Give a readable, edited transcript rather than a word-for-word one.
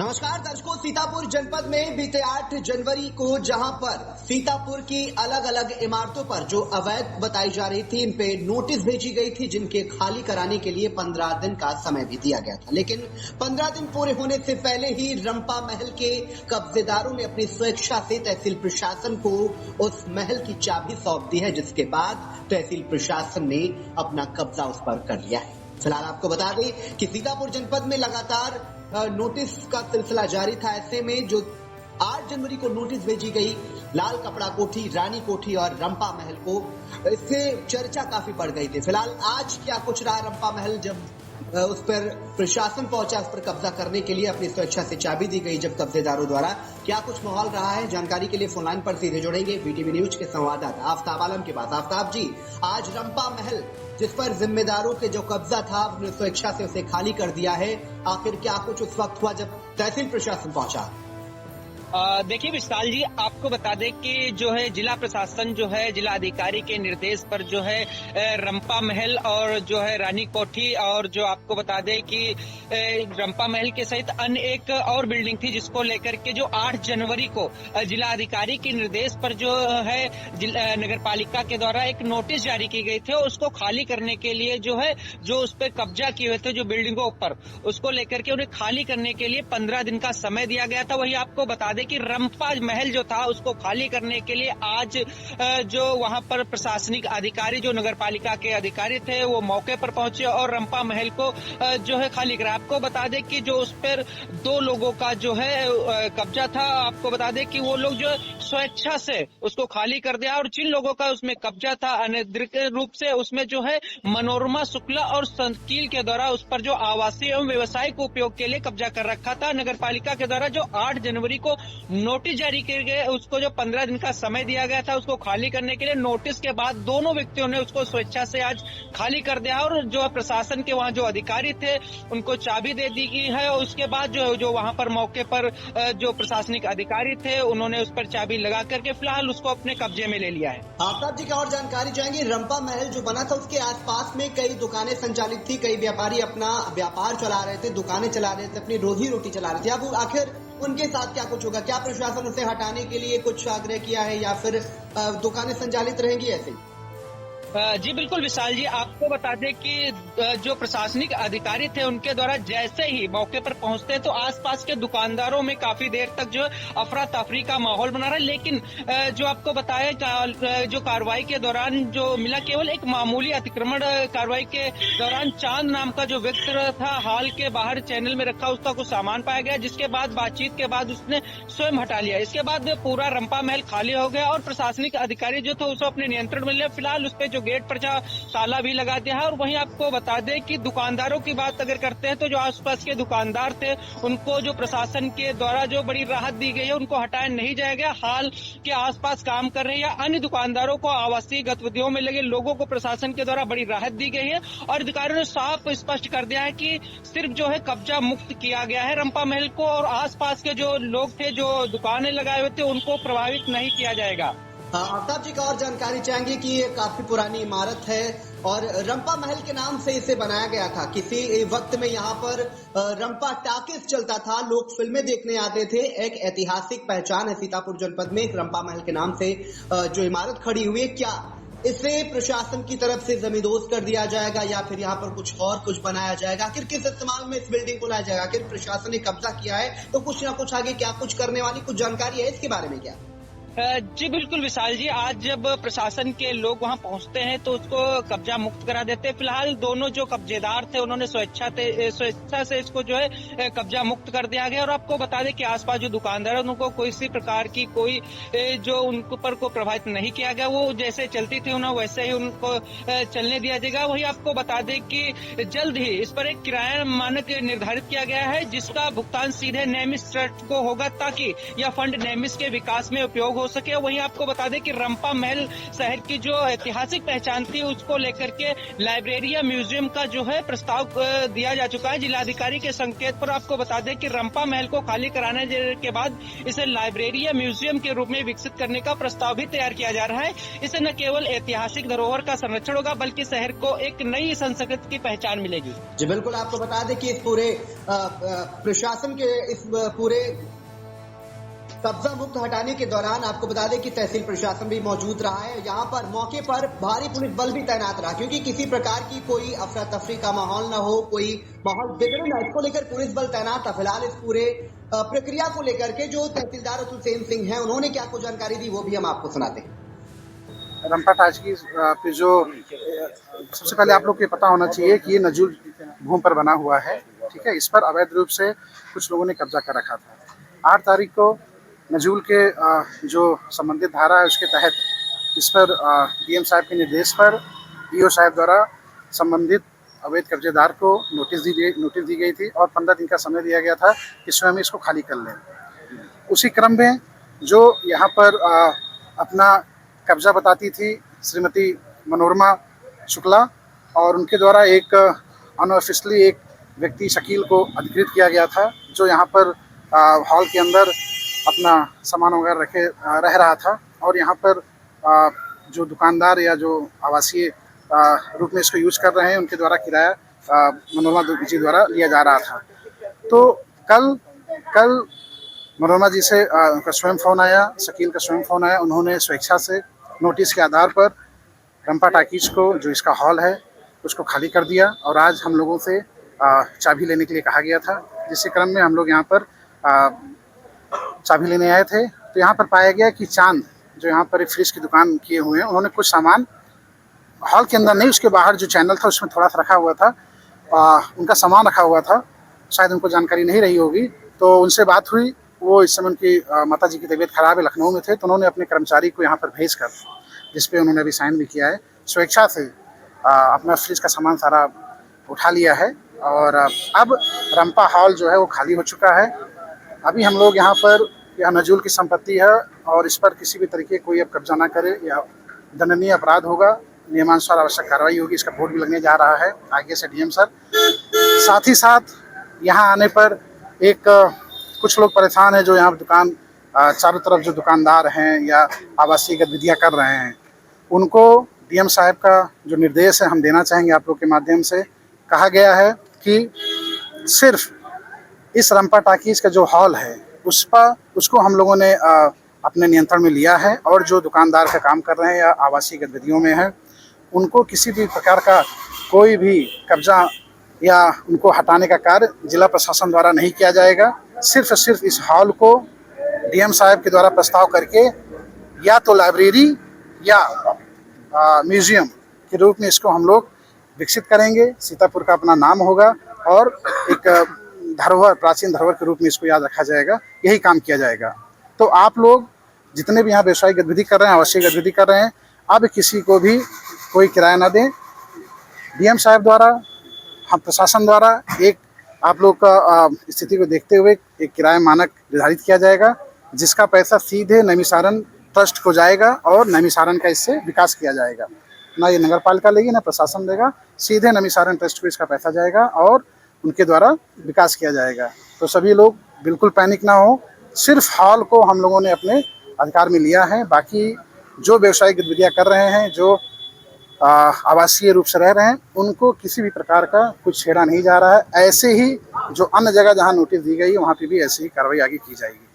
नमस्कार दर्शकों, सीतापुर जनपद में बीते 8 जनवरी को जहां पर सीतापुर की अलग अलग इमारतों पर जो अवैध बताई जा रही थी, इन पे नोटिस भेजी गई थी, जिनके खाली कराने के लिए 15 दिन का समय भी दिया गया था। लेकिन 15 दिन पूरे होने से पहले ही रंपा महल के कब्जेदारों ने अपनी स्वेच्छा से तहसील प्रशासन को उस महल की चाबी सौंप दी है, जिसके बाद तहसील प्रशासन ने अपना कब्जा उस पर कर लिया है। फिलहाल आपको बता दें कि सीतापुर जनपद में लगातार नोटिस का सिलसिला जारी था। ऐसे में जो 8 जनवरी को नोटिस भेजी गई लाल कपड़ा कोठी, रानी कोठी और रंपा महल को, इससे चर्चा काफी बढ़ गई थी। फिलहाल आज क्या कुछ रहा रंपा महल, जब उस पर प्रशासन पहुंचा, उस पर कब्जा करने के लिए अपनी स्वेच्छा से चाबी दी गई जब कब्जेदारों द्वारा, क्या कुछ माहौल रहा है, जानकारी के लिए फोन लाइन पर सीधे जुड़ेंगे बीटीवी न्यूज के संवाददाता आफ्ताब आलम के पास। आफ्ताब जी, आज रंपा महल जिस पर जिम्मेदारों के जो कब्जा था, अपनी स्वेच्छा से उसे खाली कर दिया है, आखिर क्या कुछ उस वक्त हुआ जब तहसील प्रशासन पहुंचा? देखिए विशाल जी, आपको बता दें कि जो है जिला प्रशासन जो है जिला अधिकारी के निर्देश पर जो है रंपा महल और जो है रानी कोठी, और जो आपको बता दें कि रंपा महल के सहित अन्य एक और बिल्डिंग थी, जिसको लेकर के जो 8 जनवरी को जिला अधिकारी के निर्देश पर जो है नगर पालिका के द्वारा एक नोटिस जारी की गई थी, उसको खाली करने के लिए जो है जो उस पर कब्जा किए हुए थे जो बिल्डिंगों पर, उसको लेकर के उन्हें खाली करने के लिए 15 दिन का समय दिया गया था। वही आपको बता कि रंपा महल जो था उसको खाली करने के लिए आज जो वहां पर प्रशासनिक अधिकारी, जो नगर पालिका के अधिकारी थे, वो मौके पर पहुंचे और रंपा महल को जो है खाली करा। आपको बता दें कि जो उस पर 2 लोगों का जो है कब्जा था, आपको बता दें कि वो लोग जो स्वेच्छा से उसको खाली कर दिया, और जिन लोगों का उसमें कब्जा था अनधिकृत रूप से, उसमें जो है मनोरमा शुक्ला और संकील के द्वारा उस पर जो आवासीय एवं व्यवसायिक उपयोग के लिए कब्जा कर रखा था। नगर पालिका के द्वारा जो 8 जनवरी को नोटिस जारी किए गए, उसको जो 15 दिन का समय दिया गया था उसको खाली करने के लिए, नोटिस के बाद दोनों व्यक्तियों ने उसको स्वेच्छा से आज खाली कर दिया, और जो प्रशासन के वहां जो अधिकारी थे उनको चाबी दे दी गई है। और उसके बाद जो वहां पर मौके पर जो प्रशासनिक अधिकारी थे, उन्होंने उस पर चाबी लगा करके फिलहाल उसको अपने कब्जे में ले लिया है। आफ्ताब जी, क्या और जानकारी चाहेंगे? रंपा महल जो बना था उसके आसपास में कई दुकानें संचालित थी, कई व्यापारी अपना व्यापार चला रहे थे, दुकानें चला रहे थे, अपनी रोजी रोटी चला रहे थे। अब आखिर उनके साथ क्या कुछ होगा? क्या प्रशासन उसे हटाने के लिए कुछ आग्रह किया है या फिर दुकानें संचालित रहेंगी ऐसे? जी बिल्कुल विशाल जी, आपको बता दें कि जो प्रशासनिक अधिकारी थे उनके द्वारा जैसे ही मौके पर पहुंचते हैं तो आसपास के दुकानदारों में काफी देर तक जो अफरा तफरी का माहौल बना रहा है। लेकिन जो आपको बताया जो कार्रवाई के दौरान जो मिला, केवल एक मामूली अतिक्रमण कार्रवाई के दौरान चांद नाम का जो व्यक्ति था, हाल के बाहर चैनल में रखा उसका कुछ सामान पाया गया, जिसके बाद बातचीत के बाद उसने स्वयं हटा लिया। इसके बाद पूरा रंपा महल खाली हो गया और प्रशासनिक अधिकारी जो थे उसे अपने नियंत्रण में लिया। फिलहाल उस पर गेट पर ताला भी लगा दिया है। और वहीं आपको बता दें कि दुकानदारों की बात अगर करते हैं तो जो आसपास के दुकानदार थे उनको जो प्रशासन के द्वारा जो बड़ी राहत दी गई है, उनको हटाया नहीं जाएगा। हाल के आसपास काम कर रहे हैं या अन्य दुकानदारों को, आवासीय गतिविधियों में लगे लोगों को प्रशासन के द्वारा बड़ी राहत दी गई है, और अधिकारियों ने साफ स्पष्ट कर दिया है कि सिर्फ जो है कब्जा मुक्त किया गया है रंपा महल को, और आसपास के जो लोग थे, जो दुकानें लगाए हुए थे, उनको प्रभावित नहीं किया जाएगा। आफ्ताब जी, का और जानकारी चाहेंगे कि ये काफी पुरानी इमारत है और रंपा महल के नाम से इसे बनाया गया था। किसी वक्त में यहाँ पर रंपा टाकिस चलता था, लोग फिल्में देखने आते थे। एक ऐतिहासिक पहचान है सीतापुर जनपद में रंपा महल के नाम से जो इमारत खड़ी हुई है। क्या इसे प्रशासन की तरफ से जमींदोज कर दिया जाएगा या फिर यहाँ पर कुछ बनाया जाएगा? आखिर किस इस्तेमाल में इस बिल्डिंग को लाया जाएगा? आखिर प्रशासन ने कब्जा किया है तो कुछ ना कुछ आगे क्या कुछ करने वाली कुछ जानकारी है इसके बारे में क्या? जी बिल्कुल विशाल जी, आज जब प्रशासन के लोग वहां पहुंचते हैं तो उसको कब्जा मुक्त करा देते हैं। फिलहाल दोनों जो कब्जेदार थे उन्होंने स्वेच्छा से इसको जो है कब्जा मुक्त कर दिया गया। और आपको बता दें कि आसपास जो दुकानदार है उनको कोई सी प्रकार की कोई जो उनके ऊपर को प्रभावित नहीं किया गया, वो जैसे चलती थी उन्हें वैसे ही उनको चलने दिया जाएगा। वही आपको बता दें कि जल्द ही इस पर एक किराया मानक निर्धारित किया गया है, जिसका भुगतान सीधे नेमिस ट्रस्ट को होगा, ताकि यह फंड नेमिस के विकास में उपयोग हो सके। वहीं आपको बता दें कि रंपा महल शहर की जो ऐतिहासिक पहचान थी उसको लेकर के लाइब्रेरी या म्यूजियम का जो है प्रस्ताव दिया जा चुका है। जिलाधिकारी के संकेत पर आपको बता दें कि रंपा महल को खाली कराने के बाद इसे लाइब्रेरी या म्यूजियम के रूप में विकसित करने का प्रस्ताव भी तैयार किया जा रहा है। इससे न केवल ऐतिहासिक धरोहर का संरक्षण होगा बल्कि शहर को एक नई संस्कृति की पहचान मिलेगी। जी बिल्कुल, आपको बता दें कि इस पूरे प्रशासन के इस पूरे कब्जा मुक्त हटाने के दौरान आपको बता दें कि तहसील प्रशासन भी मौजूद रहा है। यहाँ पर मौके पर भारी पुलिस बल भी तैनात रहा, क्योंकि किसी प्रकार की कोई अफरा तफरी का माहौल न हो, कोई माहौल बिगड़े न, इसको लेकर पुलिस बल तैनात था। फिलहाल इस पूरे प्रक्रिया को लेकर के जो तहसीलदार अतुल सेन सिंह हैं, उन्होंने क्या कुछ जानकारी दी वो भी हम आपको सुनाते हैं। रंपा टाकी पे जो सबसे पहले आप लोग को पता होना चाहिए कि ये नजूल भूमि पर बना हुआ है, ठीक है। इस पर अवैध रूप से कुछ लोगों ने कब्जा कर रखा था। 8 तारीख को नजूल के जो संबंधित धारा है उसके तहत इस पर डीएम साहब के निर्देश पर ईओ साहब द्वारा संबंधित अवैध कब्जेदार को नोटिस दी गई थी और 15 दिन का समय दिया गया था कि स्वयं इसको खाली कर लें। उसी क्रम में जो यहाँ पर अपना कब्जा बताती थी श्रीमती मनोरमा शुक्ला, और उनके द्वारा एक अनऑफिशियली एक व्यक्ति शकील को अधिकृत किया गया था, जो यहाँ पर हॉल के अंदर अपना सामान वगैरह रह रहा था। और यहाँ पर जो दुकानदार या जो आवासीय रूप में इसको यूज कर रहे हैं उनके द्वारा किराया मनोरमा जी द्वारा लिया जा रहा था। तो कल मनोरमा जी से उनका स्वयं फ़ोन आया, शकील का स्वयं फ़ोन आया। उन्होंने स्वेच्छा से नोटिस के आधार पर रंपा टाकीज को, जो इसका हॉल है, उसको खाली कर दिया। और आज हम लोगों से चाबी लेने के लिए कहा गया था, जिसके क्रम में हम लोग यहाँ पर चाबी लेने आए थे। तो यहाँ पर पाया गया कि चांद जो यहाँ पर एक फ्रिज की दुकान किए हुए हैं, उन्होंने कुछ सामान हॉल के अंदर नहीं, उसके बाहर जो चैनल था उसमें थोड़ा सा रखा हुआ था, उनका सामान रखा हुआ था। शायद उनको जानकारी नहीं रही होगी, तो उनसे बात हुई। वो इस समय उनकी माता जी की तबीयत खराब है, लखनऊ में थे, तो उन्होंने अपने कर्मचारी को यहाँ पर भेजकर, जिस पे उन्होंने अभी साइन भी किया है, स्वेच्छा से अपना फ्रिज का सामान सारा उठा लिया है। और अब रंपा हॉल जो है वो खाली हो चुका है। अभी हम लोग यहाँ पर, यह नजूल की संपत्ति है और इस पर किसी भी तरीके कोई अब कब्जा ना करे या दंडनीय अपराध होगा, नियमानुसार आवश्यक कार्रवाई होगी। इसका बोर्ड भी लगने जा रहा है आगे से डीएम सर। साथ ही साथ यहाँ आने पर कुछ लोग परेशान हैं, जो यहाँ दुकान चारों तरफ जो दुकानदार हैं या आवासीय गतिविधियाँ कर रहे हैं, उनको डीएम साहब का जो निर्देश है हम देना चाहेंगे आप लोग के माध्यम से। कहा गया है कि सिर्फ इस रंपा टाकीज का जो हॉल है उसको हम लोगों ने अपने नियंत्रण में लिया है, और जो दुकानदार का काम कर रहे हैं या आवासीय गतिविधियों में है, उनको किसी भी प्रकार का कोई भी कब्जा या उनको हटाने का कार्य जिला प्रशासन द्वारा नहीं किया जाएगा। सिर्फ इस हॉल को डीएम साहब के द्वारा प्रस्ताव करके या तो लाइब्रेरी या म्यूजियम के रूप में इसको हम लोग विकसित करेंगे। सीतापुर का अपना नाम होगा और एक धरोहर, प्राचीन धरोहर के रूप में इसको याद रखा जाएगा। यही काम किया जाएगा। तो आप लोग जितने भी यहाँ व्यवसायिक गतिविधि कर रहे हैं, आवश्यक गतिविधि कर रहे हैं, अब किसी को भी कोई किराया ना दें। डीएम साहब द्वारा, हम प्रशासन द्वारा एक आप लोग का स्थिति को देखते हुए एक किराया मानक निर्धारित किया जाएगा, जिसका पैसा सीधे नैमिषारण्य ट्रस्ट को जाएगा और नैमिषारण्य का इससे विकास किया जाएगा। ना ये नगर पालिका लेगी ना प्रशासन देगा, सीधे नैमिषारण्य ट्रस्ट को इसका पैसा जाएगा और उनके द्वारा विकास किया जाएगा। तो सभी लोग बिल्कुल पैनिक ना हो। सिर्फ हॉल को हम लोगों ने अपने अधिकार में लिया है। बाकी जो व्यवसायिक गतिविधियाँ कर रहे हैं, जो आवासीय रूप से रह रहे हैं, उनको किसी भी प्रकार का कुछ छेड़ा नहीं जा रहा है। ऐसे ही जो अन्य जगह जहाँ नोटिस दी गई है वहाँ पे भी ऐसी ही कार्रवाई आगे की जाएगी।